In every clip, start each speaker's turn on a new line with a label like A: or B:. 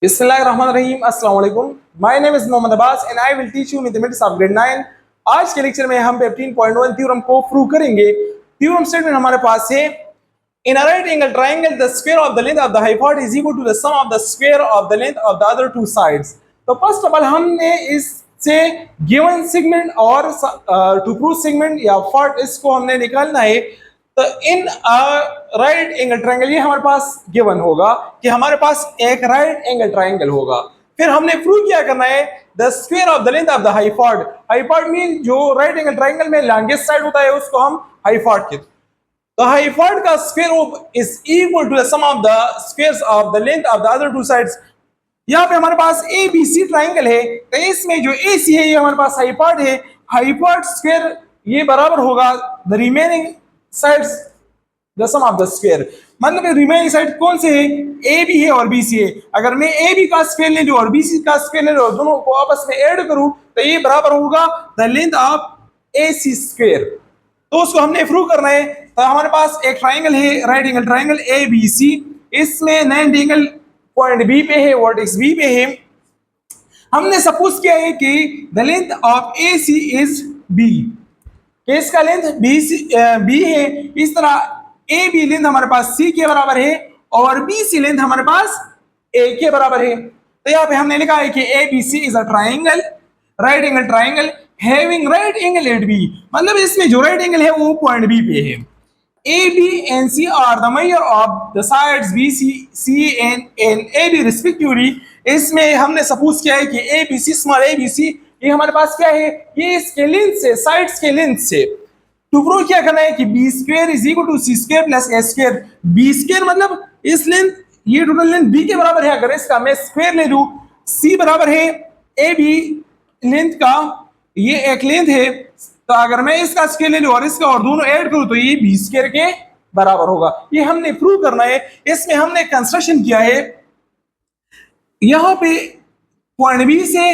A: बिस्मिल्लाहिर्रहमानिर्रहीम, अस्सलाम वालेकुम। My name is Mohammad Abbas and I will teach you mathematics of grade 9। आज के लेक्चर में हम 15.1 थ्योरम को प्रूव करेंगे। थ्योरम स्टेटमेंट हमारे पास है, in a right angle triangle the square of the length of the hypotenuse is equal to the sum of the square of the length of the other two sides. तो first of all हमने इससे given segment और to prove segment या part इसको हमने निकालना है। तो इन राइट एंगल ट्रायंगल ये हमारे पास गिवन होगा कि हमारे पास एक राइट एंगल ट्रायंगल होगा। फिर हमने प्रूव क्या करना है, the square of the length of the hypotenuse. Hypotenuse mean जो राइट एंगल ट्रायंगल में लॉन्गेस्ट साइड होता है उसको हम हाइपोटेनस कहते हैं। तो हाइपोटेनस का square is equal to the sum of the squares of the length of the other two sides. यहाँ पे हमारे पास ए बी सी ट्राइंगल है, तो इसमें जो ए सी है ये हमारे पास हाइपोटेनस है। हाइपोटेनस स्क्वायर ये बराबर होगा the remaining sides the sum of the square. मतलब रिमेनिंग साइड कौन से है, ए बी है और बी सी है। अगर मैं ए बी का स्क्वायर ले लूं और बी सी का स्क्वायर ले लूं और दोनों को आपस में ऐड करूं तो ये बराबर होगा the length of A C square. तो उसको हमने प्रूव करना है। तो हमारे पास एक ट्राइंगल है, right angle triangle A B C. इसमें 90 एंगल पॉइंट बी पे है, वर्टेक्स बी पे है। हमने सपोज किया है कि the length of A C is B, इसका लेंथ बी है। इस तरह ए बी लेंथ हमारे पास सी के बराबर है और बी सी लेंथ हमारे पास ए के बराबर है। तो यहाँ पे हमने लिखा है कि A B C is a triangle, right angle triangle having right angle at B. मतलब इसमें जो राइट एंगल है वो पॉइंट बी पे है। A B and C are the measure of the sides B C C and A B respectively. इसमें हमने suppose किया है कि A B C small A B C ये हमारे पास क्या है, ये इसके लेंथ से, साइड्स के लेंथ से। टू प्रूव क्या करना है कि B square is equal to C square plus A square. B square मतलब इस लेंथ, ये टोटल लेंथ बी के बराबर है। अगर इसका मैं स्क्वायर ले लूं, सी बराबर है ए बी लेंथ का, ये एक लेंथ है। तो अगर मैं इसका स्क्वायर ले लूं और इसका और दोनों ऐड करूं तो ये बी स्क्वायर के बराबर होगा। ये हमने प्रूव करना है। इसमें हमने कंस्ट्रक्शन किया है, यहां पे पॉइंट बी से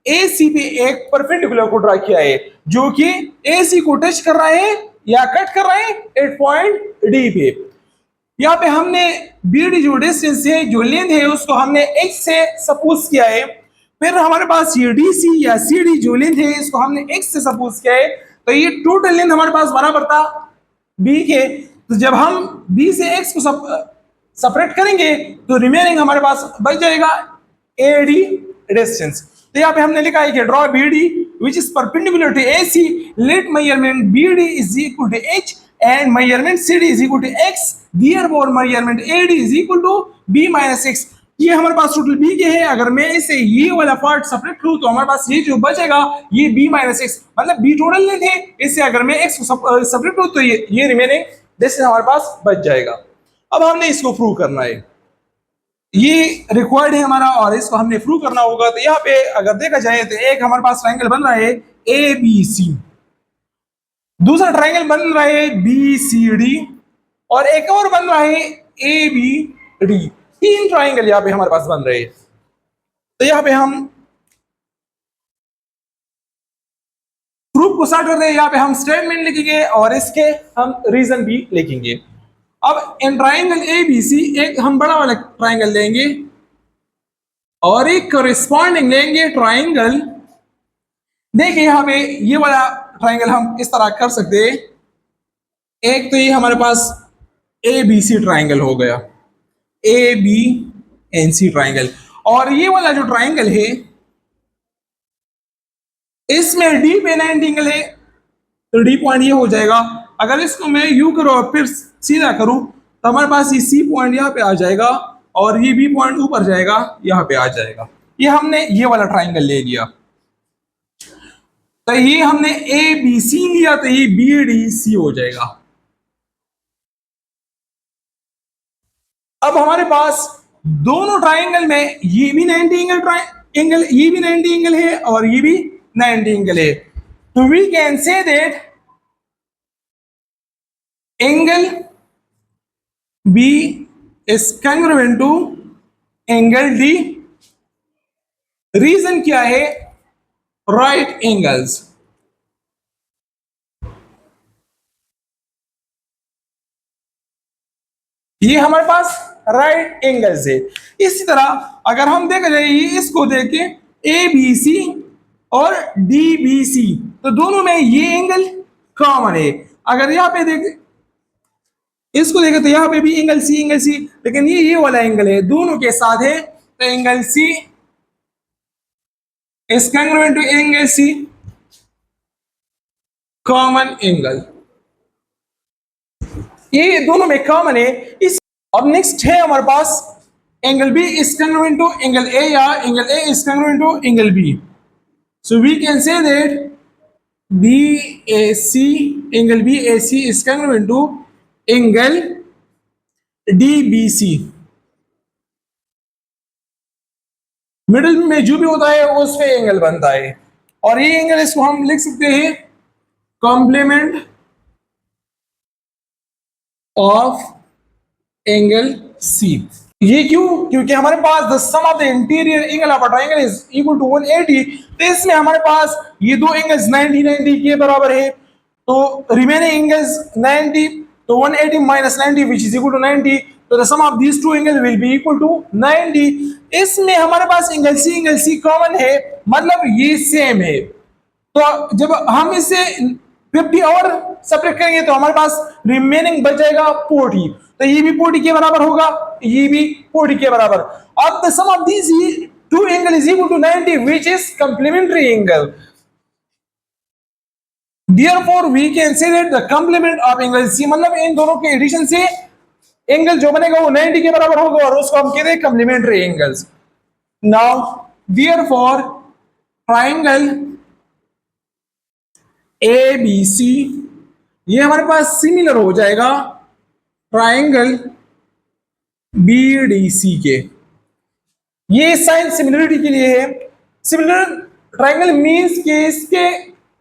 A: ए सी पे एक परपेंडिकुलर को ड्रा किया है जो कि ए सी को टच कर रहा है या कट कर रहा है एट पॉइंट डी पे। यहाँ पे हमने बी डी जो डिस्टेंस है, जो लेंथ है, उसको हमने एक्स से सपोज किया है। फिर हमारे पास ये डी सी या सी डी जो लेंथ है इसको हमने एक्स से सपोज किया है। तो ये टोटल लेंथ हमारे पास बराबर था बी के। तो जब हम बी से एक्स को सेपरेट करेंगे तो रिमेनिंग हमारे पास बच जाएगा ए डी डिस्टेंस। तो यहाँ पे हमने लिखा है कि draw B D which is perpendicular to A C, let measurement B D is equal to H and measurement C D is equal to X, therefore measurement A D is equal to B minus x. ये हमारे पास total B के है। अगर मैं इसे ये वाला part separate करूं तो हमारे पास ये जो बचेगा ये बी माइनस एक्स, मतलब बी टोटल लेंथ है। इससे अगर मैं एक्स को सेपरेट करूं तो ये रिमेनिंग डिस्टेंस हमारे पास बच जाएगा। अब हमने इसको प्रूव करना है, ये रिक्वायर्ड है हमारा और इसको हमने प्रूव करना होगा। तो यहाँ पे अगर देखा जाए तो एक हमारे पास ट्रायंगल बन रहा है ए बी सी, दूसरा ट्रायंगल बन रहा है बी सी डी और एक और बन रहा है ए बी डी। तीन ट्रायंगल यहाँ पे हमारे पास बन रहे हैं। तो यहाँ पे हम प्रूफ को स्टार्ट करते हैं। यहाँ पे हम स्टेटमेंट लिखेंगे और इसके हम रीजन भी लिखेंगे। अब इन ट्रायंगल ए बी सी एक हम बड़ा वाला ट्रायंगल लेंगे और एक कॉरेस्पॉन्डिंग लेंगे ट्रायंगल। देखिए यहाँ पे ये वाला ट्रायंगल हम इस तरह कर सकते हैं। एक तो ये हमारे पास ए बी सी ट्रायंगल हो गया, A B and C triangle. और ये वाला जो ट्रायंगल है इसमें डी पे 90 एंगल है, तो डी पॉइंट ये हो जाएगा। अगर इसको मैं यू करूं और फिर सीधा करूं तो हमारे पास ये सी पॉइंट यहाँ पे आ जाएगा और ये बी पॉइंट ऊपर जाएगा, यहाँ पे आ जाएगा। ये हमने ये वाला ट्रायंगल ले लिया। तो ये हमने ए बी सी लिया तो ये बी डी सी हो जाएगा। अब हमारे पास दोनों ट्रायंगल में ये भी 90 एंगल ये भी 90 एंगल है और ये भी 90 एंगल है। तो we can say that angle B is congruent to angle D. Reason क्या है, राइट एंगल्स। ये हमारे पास राइट एंगल से। इसी तरह अगर हम देख रहे हैं इसको देखें ए बी सी और डी बी सी, तो दोनों में ये एंगल कॉमन है। अगर यहाँ पे देखें इसको देखें तो यहाँ पे भी एंगल सी, लेकिन ये वाला एंगल है दोनों के साथ है, तो angle C is congruent to angle C, common angle, ये दोनों में कॉमन है। इस अब नेक्स्ट है हमारे पास angle B is congruent to angle A या angle A is congruent to angle B. So we can say that BAC angle BAC is congruent to angle DBC। Middle में जो भी होता है उस पे एंगल बनता है, और ये एंगल इसको हम लिख सकते हैं कॉम्प्लीमेंट ऑफ एंगल C। ये क्यों? क्योंकि हमारे पास the sum of the interior angle of a triangle is equal to 180, तो इसमें हमारे पास ये दो एंगल्स 90 के बराबर है, तो रिमेनिंग एंगल्स 90, तो 180 minus 90 which is equal to 90, तो the sum of these two angle will be equal to 90। इसमें हमारे पास एंगल सी कॉमन है, मतलब ये सेम है, तो जब हम इसे 50 और सब्ट्रैक्ट करेंगे तो हमारे पास रिमेनिंग बच जाएगा 40, तो ये भी 40 के बराबर होगा, ये भी 40 के बराबर। अब the sum of these two angle is equal to 90 which is complementary angle, therefore we can say that the complement of angle C, मतलब इन दोनों के एडिशन से एंगल जो बनेगा वो 90 के बराबर होगा, और उसको हम कहते हैं complementary angles. Now therefore triangle ABC ये हमारे पास सिमिलर हो जाएगा ट्रायंगल BDC के। ये साइन सिमिलरिटी के लिए है। सिमिलर ट्रायंगल मींस कि इसके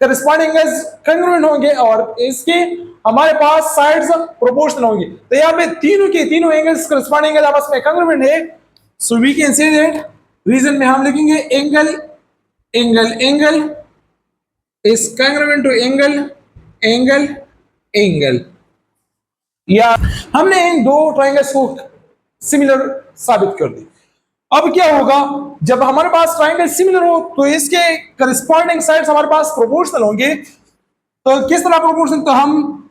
A: करस्पॉन्डिंग एंगल्स कंग्रुएंट होंगे और इसके हमारे पास साइड्स प्रोपोर्शनल होंगे, तो यहाँ पे तीनों के तीनों एंगल्स करस्पॉन्डिंग एंगल आपस में कंग्रुएंट है। So we can say that reason में हम लिखेंगे angle angle angle is congruent to angle angle angle, या हमने इन दो ट्रायंगल्स को सिमिलर साबित कर दी। अब क्या होगा जब हमारे पास ट्रायंगल सिमिलर हो तो इसके करस्पॉन्डिंग साइड्स हमारे पास प्रोपोर्शनल होंगे, तो किस तरह प्रोपोर्शनल? तो हम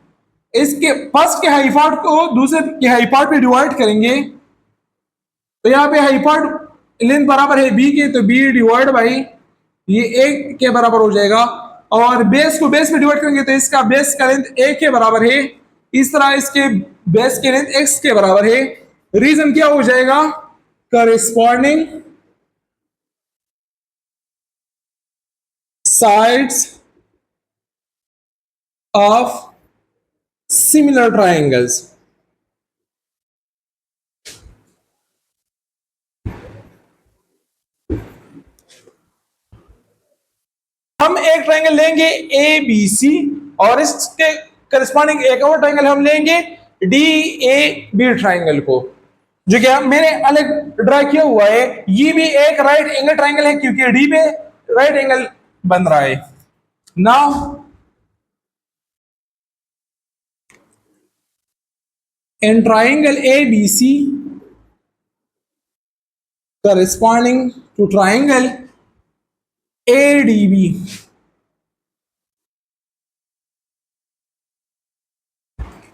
A: इसके फर्स्ट के हाई पार्ट को दूसरे के हाई पार्ट पे डिवाइड करेंगे, तो यहाँ पे हाई पार्ट लेंथ बराबर है बी के, तो बी डिवाइड बाई ये ए के बराबर हो जाएगा, और बेस को बेस में डिवाइड करेंगे तो इसका बेस का लेंथ ए के बराबर है, इस तरह इसके बेस के लेंथ एक्स के बराबर है। रीजन क्या हो जाएगा? corresponding sides of similar triangles। हम एक ट्रायंगल लेंगे ए बी सी, और इसके करस्पॉन्डिंग एक और ट्रायंगल हम लेंगे डी ए बी ट्रायंगल को, जो कि मैंने अलग ड्रा किया हुआ है। ये भी एक राइट एंगल ट्रायंगल है क्योंकि डी पे राइट एंगल बन रहा है। Now in triangle A B C corresponding to triangle ADB,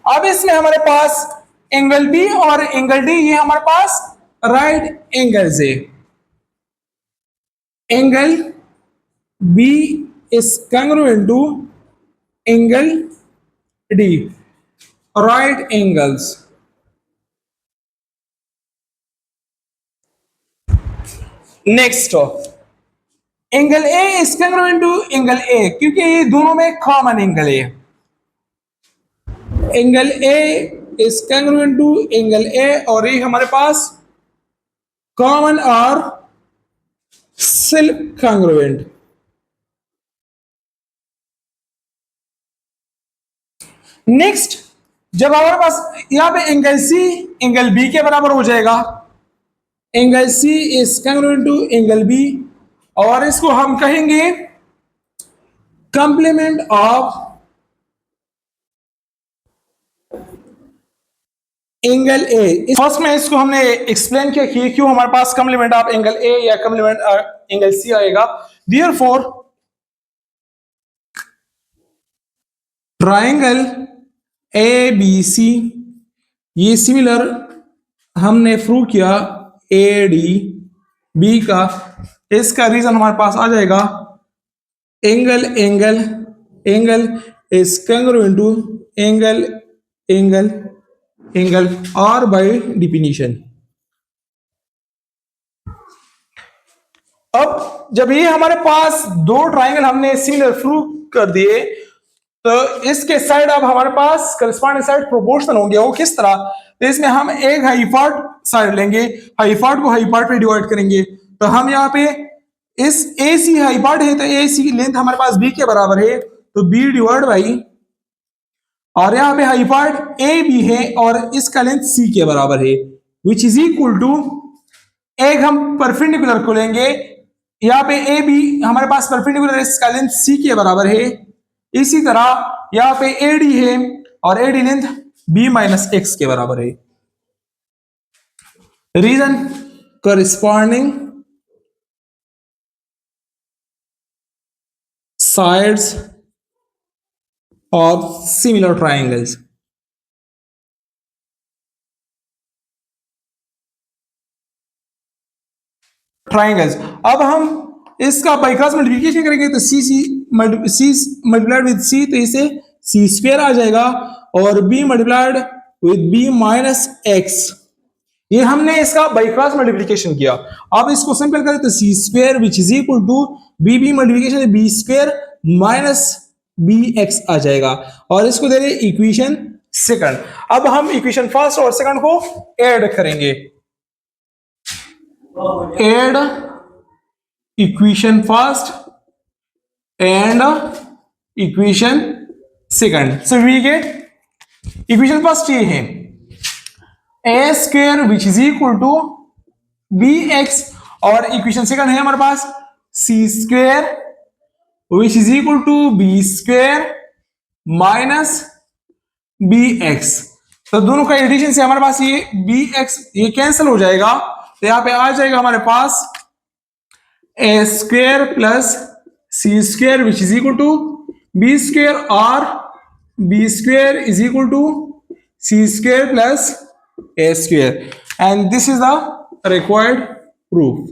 A: अब इसमें हमारे पास एंगल बी और एंगल डी ये हमारे पास राइट एंगल्स है। Angle B is congruent to angle D, right angles. Next angle A is congruent to angle A, क्योंकि ये दोनों में कॉमन एंगल है। Angle A is congruent to angle A, और ये हमारे पास कॉमन और सेल्फ congruent। नेक्स्ट जब हमारे पास यहां पे एंगल सी एंगल बी के बराबर हो जाएगा, angle C is congruent to angle B, और इसको हम कहेंगे complement of angle A. First में इसको हमने एक्सप्लेन किया कि क्यों हमारे पास कॉम्प्लीमेंट ऑफ एंगल ए या कॉम्प्लीमेंट एंगल सी आएगा। Therefore triangle A B C, ये सिमिलर हमने प्रूव किया ए डी बी का। इसका रीजन हमारे पास आ जाएगा angle angle angle is congruent to angle angle angle और बाय डिफिनीशन। अब जब ये हमारे पास दो ट्राइंगल हमने सिमिलर प्रूव कर दिए तो इसके साइड अब हमारे पास करस्पॉन्डिंग साइड प्रोपोर्शनल होंगे। वो किस तरह? तो इसमें हम एक हाई पार्ट साइड लेंगे, हाई पार्ट को हाई पार्ट पे डिवाइड करेंगे। तो हम यहाँ पे इस ए सी हाई पार्ट है तो ए सी की लेंथ हमारे पास बी के बराबर है, तो बी डिवाइड बाई, और यहाँ पे हाई पार्ट ए बी है और इसका लेंथ सी के बराबर है, विच इज इक्वल टू, एक हम परपेंडिकुलर को लेंगे, यहाँ पे ए बी हमारे पास परपेंडिकुलर है, इसका लेंथ सी के बराबर है। इसी तरह यहाँ पे ए डी है और A D length B minus x के बराबर है। Reason corresponding sides of similar triangles। Triangles, अब हम इसका बाई क्रॉस मल्टीप्लिकेशन करेंगे तो सी मल्टीप्लाइड विद सी, तो इसे सी स्क्वायर आ जाएगा, और B multiplied with B minus x, ये हमने इसका बाई क्रॉस मल्टीप्लिकेशन किया। अब इसको सिंपल करें तो C square which is equal to B B multiplication B square minus B X आ जाएगा, और इसको दे रहे इक्वेशन सेकंड। अब हम इक्वेशन फर्स्ट और सेकंड को ऐड करेंगे। Add equation first and equation second. So we get equation first ये है A square which is equal to B X, और इक्वेशन सेकंड है हमारे पास C square which is equal to B square minus B x. तो दोनों का addition से हमारे पास ये बी एक्स ये कैंसिल हो जाएगा, तो यहां पे आ जाएगा हमारे पास A square plus C square which is equal to B square, और B square is equal to C square plus a square, and this is the required proof।